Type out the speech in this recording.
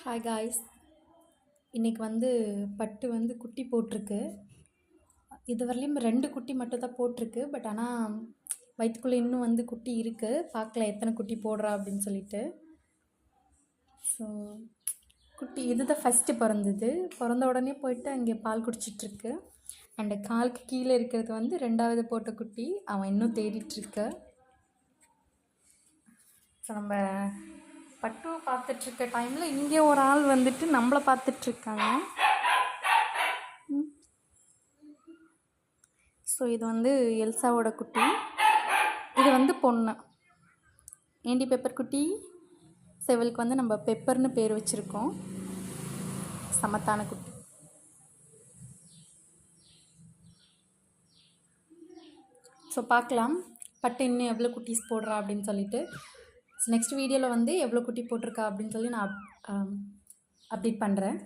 Hi guys. இன்றைக்கி பட்டு குட்டி போட்டிருக்கு. இது வரலையும் 2 குட்டி மட்டும் தான் போட்டிருக்கு. பட் ஆனால் வயிற்றுக்குள்ளே இன்னும் குட்டி இருக்குது. பார்க்கலாம் எத்தனை குட்டி போடுறா அப்படின்னு சொல்லிட்டு. ஸோ குட்டி இது தான் ஃபஸ்ட்டு பிறந்தது. பிறந்த உடனே போயிட்டு அங்கே பால் குடிச்சிட்ருக்கு. அண்டு காலுக்கு கீழே இருக்கிறது 2வது போட்ட குட்டி. அவன் இன்னும் தேடிட்டுருக்கு. ஸோ நம்ம பட்டு பார்த்துட்ருக்க டைமில் இங்கே ஒரு ஆள் நம்மளை பார்த்துட்ருக்காங்க. ஸோ இது எல்சாவோட குட்டி. இது பொண்ணு. ஏண்டி பெப்பர் குட்டி. செவலுக்கு நம்ம பெப்பர்னு பேர் வச்சுருக்கோம். சமத்தான குட்டி. ஸோ பார்க்கலாம் பட்டு இன்னும் எவ்வளோ குட்டீஸ் போடுறா அப்படின்னு சொல்லிட்டு. நெக்ஸ்ட் வீடியோவில் எவ்வளோ குட்டி போட்டிருக்கா அப்படின்னு சொல்லி நான் அப்டேட் பண்ணுறேன்.